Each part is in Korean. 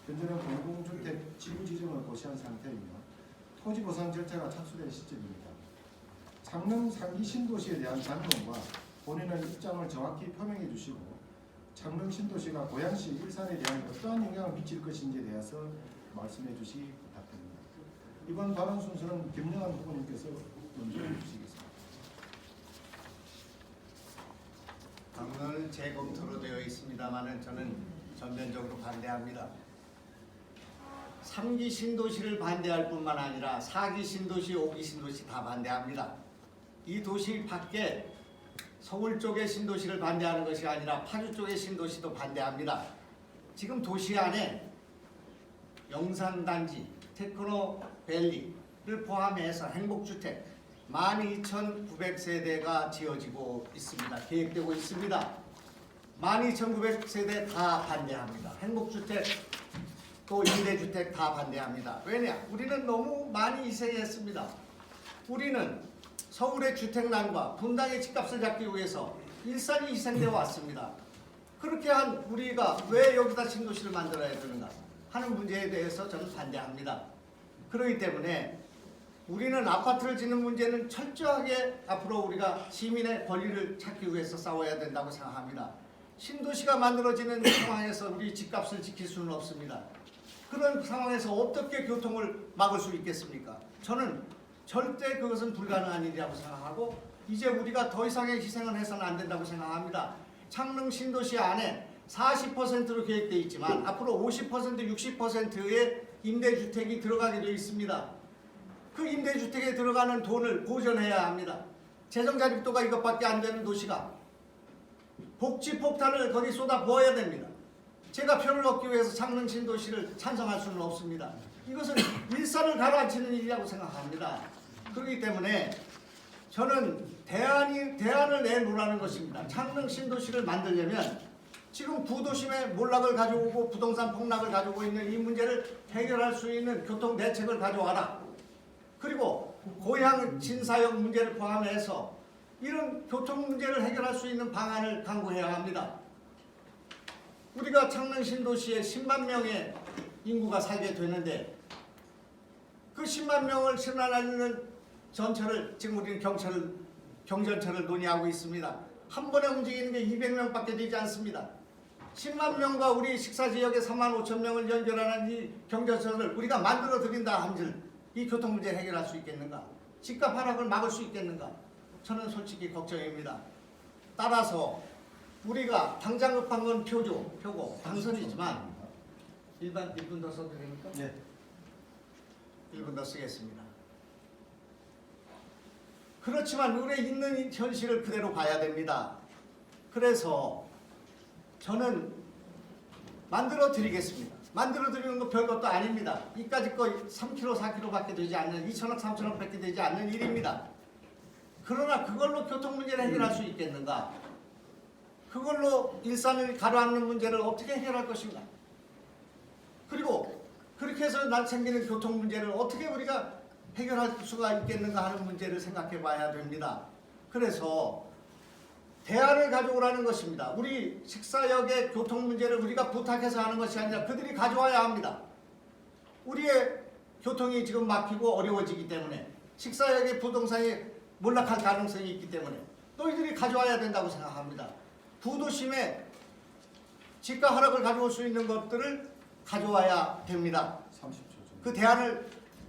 현재는 공공주택 지구 지정을 고시한 상태이며 토지 보상 절차가 착수된 시점입니다. 창릉 상기 신도시에 대한 잔론과 본인의 입장을 정확히 표명해 주시고 창릉 신도시가 고양시, 일산에 대한 어떠한 영향을 미칠 것인지에 대해서 말씀해 주시기 부탁드립니다. 이번 발언 순서는 김영환 후보님께서 먼저 해주시겠습니다. 방문은 재검토로 되어 있습니다만은 저는 전면적으로 반대합니다. 3기 신도시를 반대할 뿐만 아니라 4기 신도시, 5기 신도시 다 반대합니다. 이 도시 밖에 서울 쪽의 신도시를 반대하는 것이 아니라 파주 쪽의 신도시도 반대합니다. 지금 도시 안에 영산단지, 테크노밸리를 포함해서 행복주택 12,900세대가 지어지고 있습니다. 계획되고 있습니다. 12,900세대 다 반대합니다. 행복주택 또 임대주택 다 반대합니다. 왜냐? 우리는 너무 많이 희생했습니다. 우리는 서울의 주택난과 분당의 집값을 잡기 위해서 일산이 희생되어 왔습니다. 그렇게 한 우리가 왜 여기다 신도시를 만들어야 되는가 하는 문제에 대해서 저는 반대합니다. 그렇기 때문에 우리는 아파트를 짓는 문제는 철저하게 앞으로 우리가 시민의 권리를 찾기 위해서 싸워야 된다고 생각합니다. 신도시가 만들어지는 상황에서 우리 집값을 지킬 수는 없습니다. 그런 상황에서 어떻게 교통을 막을 수 있겠습니까? 저는 절대 그것은 불가능한 일이라고 생각하고 이제 우리가 더 이상의 희생을 해서는 안 된다고 생각합니다. 창릉 신도시 안에 40%로 계획되어 있지만 앞으로 50%, 60%의 임대주택이 들어가게 되어 있습니다. 그 임대주택에 들어가는 돈을 보전해야 합니다. 재정자립도가 이것밖에 안 되는 도시가 복지폭탄을 거기 쏟아 부어야 됩니다. 제가 표를 얻기 위해서 창릉 신도시를 찬성할 수는 없습니다. 이것은 일산을 가라앉히는 일이라고 생각합니다. 그렇기 때문에 저는 대안을 내놓으라는 것입니다. 창릉 신도시를 만들려면 지금 구도심의 몰락을 가져오고 부동산 폭락을 가지고 있는 이 문제를 해결할 수 있는 교통 대책을 가져와라. 그리고 고향 진사역 문제를 포함해서 이런 교통 문제를 해결할 수 있는 방안을 강구해야 합니다. 우리가 창릉 신도시에 10만 명의 인구가 살게 되는데 그 10만 명을 실현하는 전철을 지금 우리는 경전철을 논의하고 있습니다. 한 번에 움직이는 게 200명밖에 되지 않습니다. 10만 명과 우리 식사지역의 3만 5천 명을 연결하는 이 경전철을 우리가 만들어 드린다 한들 이 교통 문제를 해결할 수 있겠는가? 집값 하락을 막을 수 있겠는가? 저는 솔직히 걱정입니다. 따라서 우리가 당장 급한 건 표고 당선이지만 1분 더 써도 됩니까? 네. 1분 더 쓰겠습니다. 그렇지만 우리의 있는 현실을 그대로 봐야 됩니다. 그래서 저는 만들어 드리겠습니다. 만들어 드리는 거 별것도 아닙니다. 이까짓 거 3kg, 4kg밖에 되지 않는 2천억, 3천억밖에 되지 않는 일입니다. 그러나 그걸로 교통 문제를 해결할 수 있겠는가? 그걸로 일산을 가로앉는 문제를 어떻게 해결할 것인가? 그리고 그렇게 해서 생기는 교통 문제를 어떻게 우리가 해결할 수가 있겠는가 하는 문제를 생각해 봐야 됩니다. 그래서 대안을 가져오라는 것입니다. 우리 식사역의 교통 문제를 우리가 부탁해서 하는 것이 아니라 그들이 가져와야 합니다. 우리의 교통이 지금 막히고 어려워지기 때문에 식사역의 부동산이 몰락할 가능성이 있기 때문에 너희들이 가져와야 된다고 생각합니다. 부도심에 집가 하락을 가져올 수 있는 것들을 가져와야 됩니다. 30초. 그 대안을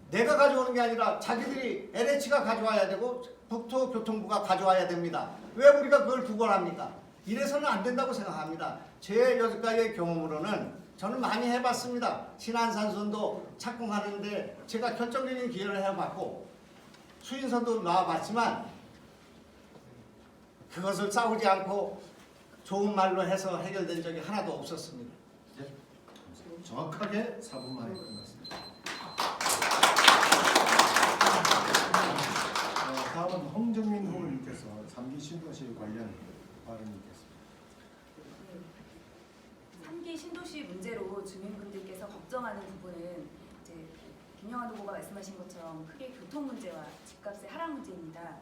내가 가져오는 게 아니라 자기들이 LH가 가져와야 되고 국토교통부가 가져와야 됩니다. 왜 우리가 그걸 구걸합니까? 이래서는 안 된다고 생각합니다. 제 여태까지의 경험으로는 저는 많이 해봤습니다. 신안산선도 착공하는데 제가 결정적인 기여를 해봤고 수인선도 나와봤지만 그것을 싸우지 않고 좋은 말로 해서 해결된 적이 하나도 없었습니다. 네. 정확하게 4분 만에 끝났습니다. 다음은 홍정민 후보님께서 3기 신도시 관련 발언이겠습니다. 3기 신도시 문제로 주민분들께서 걱정하는 부분은 이제 김영환 후보가 말씀하신 것처럼 크게 교통 문제와 집값의 하락 문제입니다.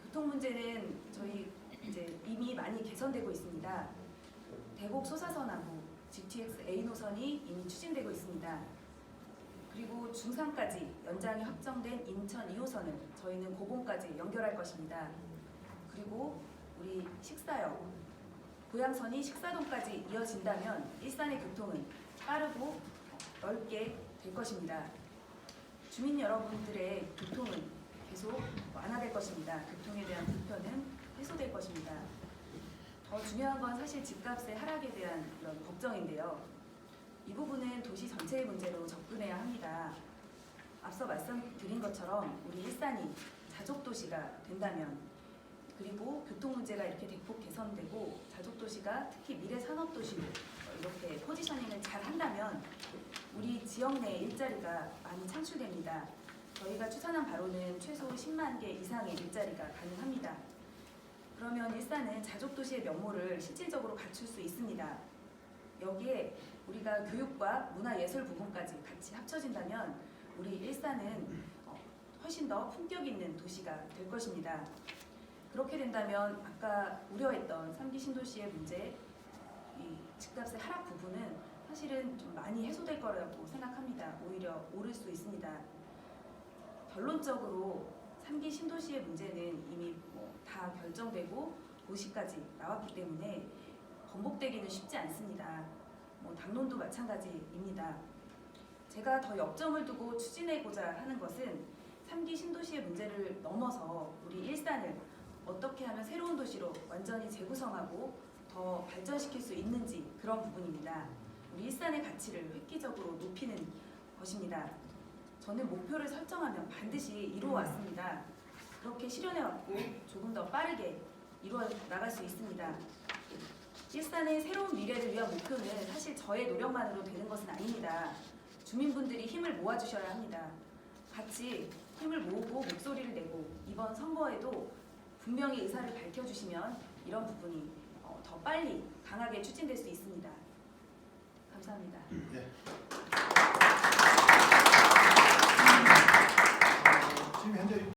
교통 문제는 저희 이제 이미 많이 개선되고 있습니다. 대곡 소사선하고 GTX A 노선이 이미 추진되고 있습니다. 그리고 중3까지 연장이 확정된 인천 2호선을 저희는 고봉까지 연결할 것입니다. 그리고 우리 식사역, 고양선이 식사동까지 이어진다면 일산의 교통은 빠르고 넓게 될 것입니다. 주민 여러분들의 교통은 계속 완화될 것입니다. 교통에 대한 불편은 해소될 것입니다. 더 중요한 건 사실 집값의 하락에 대한 이런 걱정인데요. 이 부분은 도시 전체의 문제로 접근해야 합니다. 앞서 말씀드린 것처럼 우리 일산이 자족도시가 된다면, 그리고 교통 문제가 이렇게 대폭 개선되고 자족도시가 특히 미래 산업도시로 이렇게 포지셔닝을 잘 한다면 우리 지역 내 일자리가 많이 창출됩니다. 저희가 추산한 바로는 최소 10만 개 이상의 일자리가 가능합니다. 그러면 일산은 자족도시의 면모를 실질적으로 갖출 수 있습니다. 여기에 우리가 교육과 문화예술 부분까지 같이 합쳐진다면 우리 일산은 훨씬 더 품격 있는 도시가 될 것입니다. 그렇게 된다면 아까 우려했던 3기 신도시의 문제, 이 집값의 하락 부분은 사실은 좀 많이 해소될 거라고 생각합니다. 오히려 오를 수 있습니다. 결론적으로 3기 신도시의 문제는 이미 다 결정되고 고시까지 나왔기 때문에 번복되기는 쉽지 않습니다. 당론도 마찬가지입니다. 제가 더 역점을 두고 추진하고자 하는 것은 3기 신도시의 문제를 넘어서 우리 일산을 어떻게 하면 새로운 도시로 완전히 재구성하고 더 발전시킬 수 있는지, 그런 부분입니다. 우리 일산의 가치를 획기적으로 높이는 것입니다. 저는 목표를 설정하면 반드시 이루어왔습니다. 그렇게 실현해왔고 조금 더 빠르게 이루어 나갈 수 있습니다. 일산의 새로운 미래를 위한 목표는 사실 저의 노력만으로 되는 것은 아닙니다. 주민분들이 힘을 모아주셔야 합니다. 같이 힘을 모으고 목소리를 내고 이번 선거에도 분명히 의사를 밝혀주시면 이런 부분이 더 빨리 강하게 추진될 수 있습니다. 감사합니다. 네.